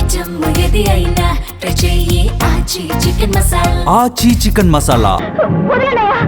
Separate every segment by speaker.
Speaker 1: Item ఏది అయినా try చెయ్యి ఆచి చికెన్ మసాలా.
Speaker 2: ఆచి చికెన్ మసాలా.
Speaker 3: వదలనయ్యా,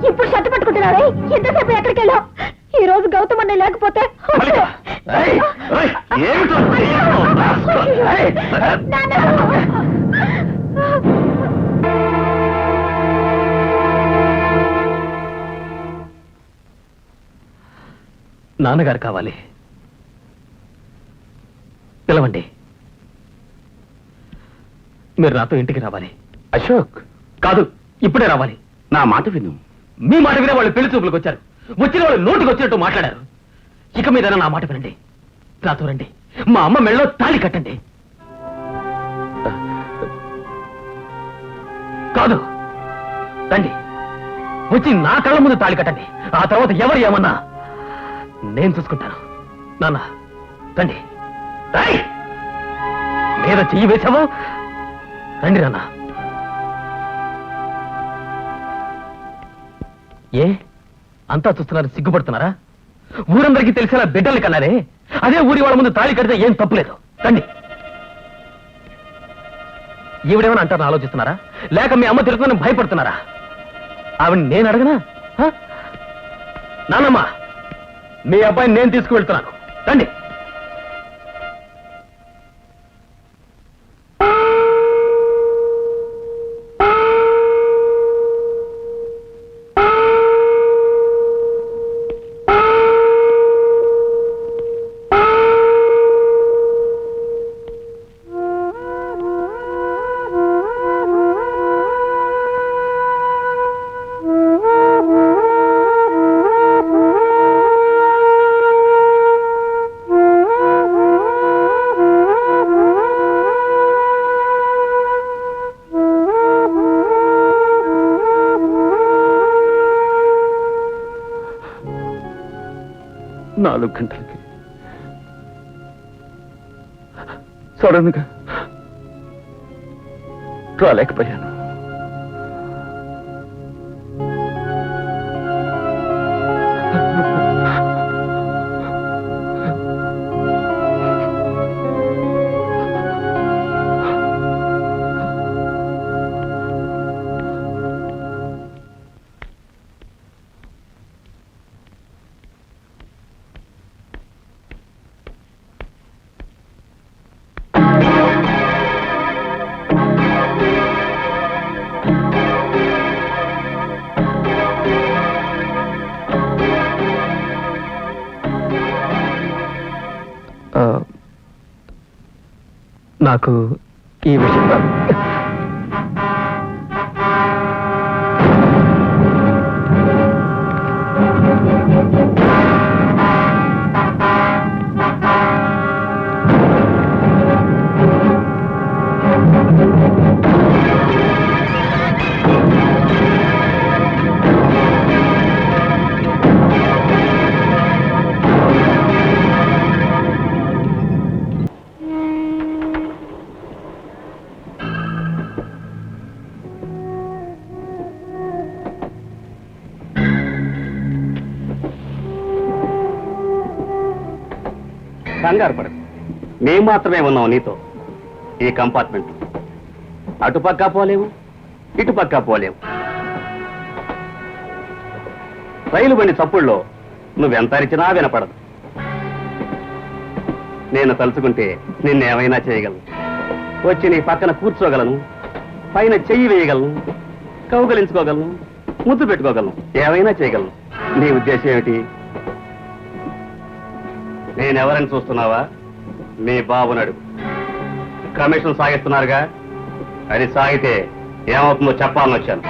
Speaker 3: ఇప్పుడు షర్ట్ పట్టుకుంటున్నారే, ఎంతసేపు ఎక్కడికి వెళ్ళావు? ఈ రోజు గౌతమ్ అన్నయ్య లేకపోతే
Speaker 4: నాన్నగారు కావాలి, పిలవండి. మీరు నాతో ఇంటికి రావాలి.
Speaker 5: అశోక్
Speaker 4: కాదు, ఇప్పుడే రావాలి.
Speaker 5: నా మాట విను.
Speaker 4: మీ మాట వినే వాళ్ళు పెళ్లి చూపులకు వచ్చారు. వచ్చిన వాళ్ళు నోటికి వచ్చినట్టు మాట్లాడారు. ఇక మీద నా మాట వినండి, నాతో రండి. మా అమ్మ మెళ్ళలో తాళి కట్టండి. కాదు, రండి. వచ్చి నా కళ్ళ ముందు తాళి కట్టండి. ఆ తర్వాత ఎవరు ఏమన్నా నేను చూసుకుంటాను. నాన్న రండి. రాయ్ మీద చెయ్యి వేశావు. రండి నాన్న. ఏ అంతా చూస్తున్నారు, సిగ్గుపడుతున్నారా? ఊరందరికీ తెలిసేలా బిడ్డల్ని కన్నారే, అదే ఊరి వాళ్ళ ముందు తాళి కడితే ఏం తప్పులేదు. రండి. ఈవిడేమని అంటారని ఆలోచిస్తున్నారా, లేక మీ అమ్మ తిరుగుతుందని భయపడుతున్నారా? ఆవిడ నేను అడగనా? నాన్నమ్మ, మీ అబ్బాయిని నేను తీసుకువెళ్తున్నాను. రండి.
Speaker 5: నాలుగు గంటలకి సడన్ గా రాలేకపోయాను. నాకు ఈ విషయం కంగారు పడదు. మేము మాత్రమే ఉన్నాం నీతో ఈ కంపార్ట్మెంట్. అటుపక్క పోలేవు, ఇటుపక్క పోలేవు. రైలు బండి చప్పుల్లో నువ్వెంత అరిచినా వినపడదు. నేను తలుచుకుంటే నిన్నేమైనా చేయగలను. వచ్చి నీ పక్కన కూర్చోగలను, పైన చెయ్యి వేయగలను, కౌగలించుకోగలను, ముద్దు పెట్టుకోగలను, ఏమైనా చేయగలను. నీ ఉద్దేశం ఏమిటి? నేనెవరని చూస్తున్నావా? మీ బాబుని అడుగు. కమిషన్ సాగిస్తున్నారుగా, అది సాగితే ఏమవుతుందో చెప్పాలని వచ్చాను.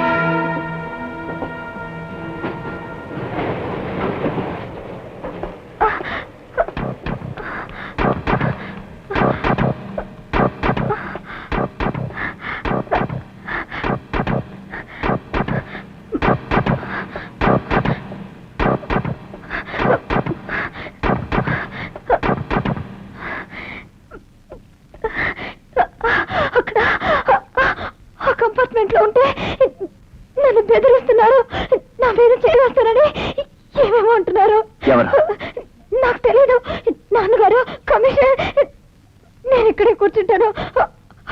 Speaker 3: వచ్చాను.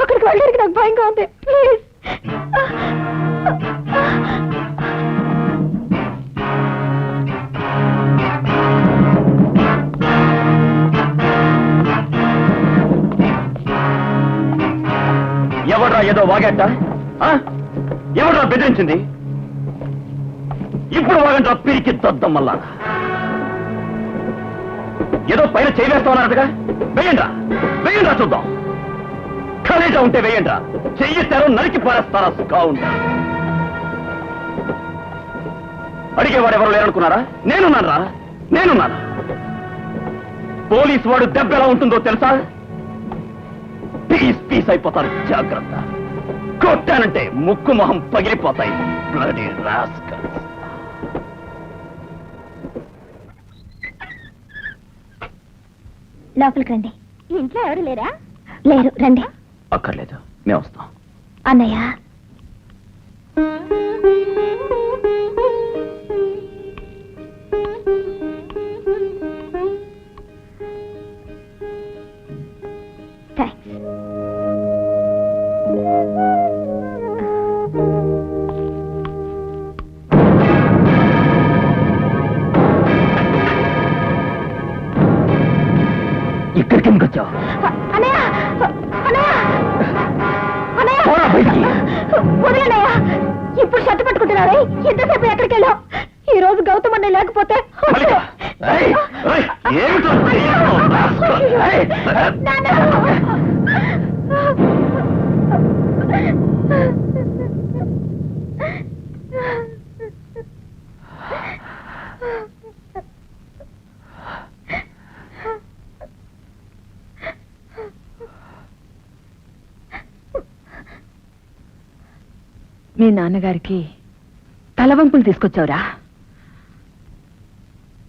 Speaker 3: అక్కడికి వెళ్ళడానికి నాకు భయంగా ఉంది. ప్లీజ్.
Speaker 5: ఎవడ్రా ఏదో వాగేట? ఎవడ్రా బెదిరించింది? ఇప్పుడు వాగంట్రా పిరికి దద్దమ్మల్లా. ఏదో పైన చేయవేస్తామన్నట్టుగా వేయండ్రా, వేయండ్రా చూద్దాం. ఖాళీగా ఉంటే వేయండ్రా, చెయ్యిస్తారో నరికి పారేస్తారా కావుంటా. అడిగేవాడు ఎవరు లేరనుకున్నారా? నేనున్నారా? నేనున్నాను. పోలీసు వాడు దెబ్బ ఎలా ఉంటుందో తెలుసా? పీస్ పీస్ అయిపోతారు, జాగ్రత్త. కొట్టానంటే ముక్కు మొహం పగిలిపోతాయి. Bloody rascals.
Speaker 3: లోపలికి రండి. ఇంట్లో ఎవరు లేరా? లేరు, రండి.
Speaker 5: అక్కర్లేదు, మేము వస్తాం.
Speaker 3: అన్నయ్య, థ్యాంక్స్.
Speaker 5: ఇక్కడికి ఎందుకు వచ్చావు?
Speaker 3: అన్నయ్య, అన్నయ్య, అన్నయ్య,
Speaker 5: పోరా బయటికి.
Speaker 3: వదిలేనయ్య. ఇప్పుడు షర్టు పట్టుకుంటున్నారే, ఎంతసేపు ఎక్కడికి వెళ్ళావు? ఈ రోజు గౌతమ్ అన్నయ్య లేకపోతే
Speaker 5: మల్లిక, ఏయ్, ఏయ్, ఏమిటో చేయకు, రాస్కల్. ఏయ్,
Speaker 2: మీ నాన్నగారికి తలవంపులు తీసుకొచ్చావురా.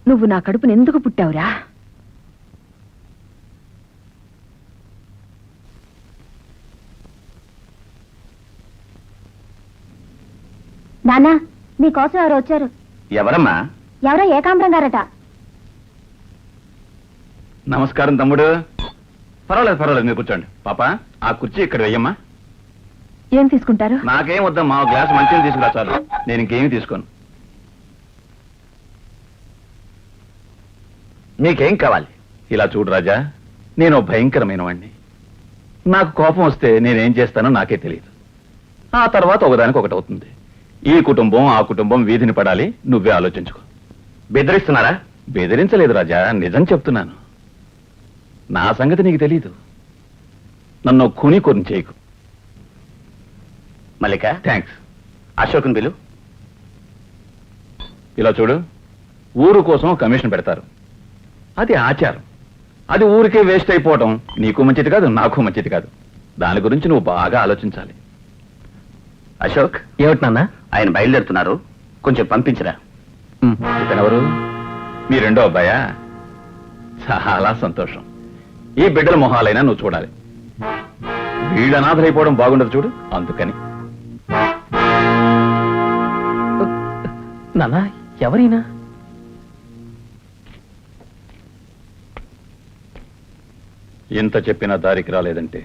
Speaker 2: నువ్వు నా కడుపుని ఎందుకు పుట్టావురా?
Speaker 3: నాన్న, మీకోసం ఎవరు వచ్చారు?
Speaker 5: ఎవరమ్మా?
Speaker 3: ఎవరో ఏకాంబరం గారట.
Speaker 5: నమస్కారం తమ్ముడు. పర్వాలేదు పర్వాలేదు, మీరు కూర్చోండి. పాప, ఆ కుర్చీ ఇక్కడ వెయ్యమ్మా.
Speaker 2: ఏం తీసుకుంటారు?
Speaker 5: నాకేం వద్దమ్మా, ఒక గ్లాస్ మంచిగా తీసుకురా చాలు. నేను ఇంకేమీ తీసుకోను. నీకేం కావాలి? ఇలా చూడు రాజా, నేను భయంకరమైన వాణ్ణి. నాకు కోపం వస్తే నేనేం చేస్తానో నాకే తెలియదు. ఆ తర్వాత ఒకదానికి ఒకటి అవుతుంది. ఈ కుటుంబం ఆ కుటుంబం వీధిని పడాలి. నువ్వే ఆలోచించుకో. బెదిరిస్తున్నారా? బెదిరించలేదు రాజా, నిజం చెప్తున్నాను. నా సంగతి నీకు తెలీదు. నన్ను ఖూనీ కొన్ని చేయకు. మల్లిక, థ్యాంక్స్. అశోక్ని బిలు. ఇలా చూడు, ఊరు కోసం కమిషన్ పెడతారు. అది ఆచారం. అది ఊరికే వేస్ట్ అయిపోవటం నీకు మంచిది కాదు, నాకు మంచిది కాదు. దాని గురించి నువ్వు బాగా ఆలోచించాలి. అశోక్,
Speaker 4: ఏమిటి నాన్న?
Speaker 5: ఆయన బయలుదేరుతున్నారు, కొంచెం పంపించరా. ఇతనెవరు? మీ రెండో అబ్బాయా? చాలా సంతోషం. ఈ బిడ్డల మొహాలైనా నువ్వు చూడాలి. వీళ్ళు అనాథలైపోవడం బాగుండదు చూడు, అందుకని.
Speaker 4: నాన్న, ఎవరైనా?
Speaker 5: ఎంత చెప్పినా దారికి రాలేదంటే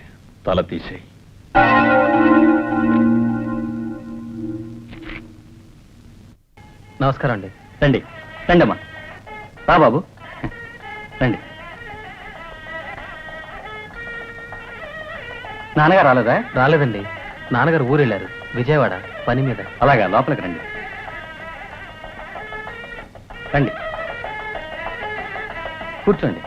Speaker 5: తల తీసేయి.
Speaker 4: నమస్కారం అండి.
Speaker 5: రండి రండమ్మా. రా బాబు, రండి. నాన్నగారు రాలేదా?
Speaker 4: రాలేదండి. నాన్నగారు ఊరు వెళ్ళారు, విజయవాడ పని మీద.
Speaker 5: అలాగా, లోపలికి రండి. రండి, కూర్చోండి.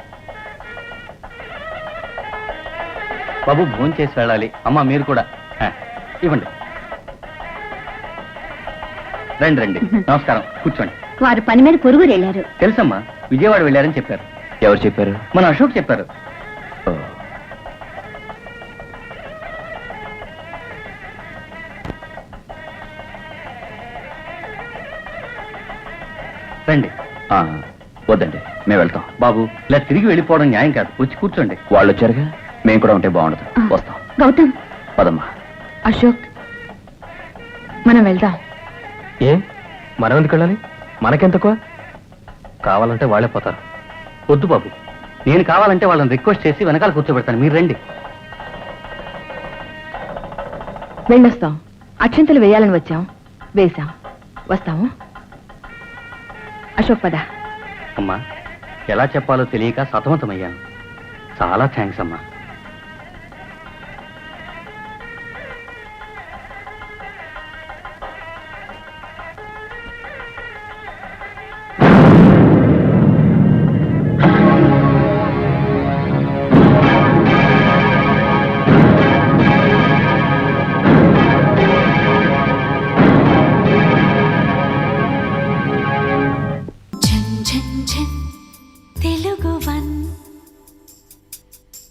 Speaker 5: బాబు, భోజనం చేసి వెళ్ళాలి. అమ్మ, మీరు కూడా ఇవ్వండి. రండి రండి. నమస్కారం, కూర్చోండి.
Speaker 3: వారు పని మీద పొరుగురు వెళ్ళారు.
Speaker 5: తెలుసమ్మా, విజయవాడ వెళ్ళారని చెప్పారు. ఎవరు చెప్పారు? మన అశోక్ చెప్పారు. రండి. వద్దండి, మేము వెళ్తాం. బాబు, ఇలా తిరిగి వెళ్ళిపోవడం న్యాయం కాదు. వచ్చి కూర్చోండి. వాళ్ళు వచ్చారుగా, మేము కూడా ఉంటే బాగుండదు. వస్తాం.
Speaker 3: గౌతమ్,
Speaker 5: పదమ్మా.
Speaker 2: అశోక్, మనం వెళ్దాం.
Speaker 4: ఏ, మనం ఎందుకు వెళ్ళాలి? మనకెంతకు? కావాలంటే వాళ్ళే పోతారు.
Speaker 5: వద్దు బాబు, నేను కావాలంటే వాళ్ళని రిక్వెస్ట్ చేసి వెనకాల కూర్చోబెడతాను. మీరు రండి.
Speaker 2: వెళ్ళొస్తాం. అక్షంతలు వేయాలని వచ్చాం, వేశాం. వస్తాము. అశోక్ పద.
Speaker 5: అమ్మా ఎలా చెప్పాలో తెలియక సతమతమయ్యాను. చాలా థ్యాంక్స్ అమ్మా.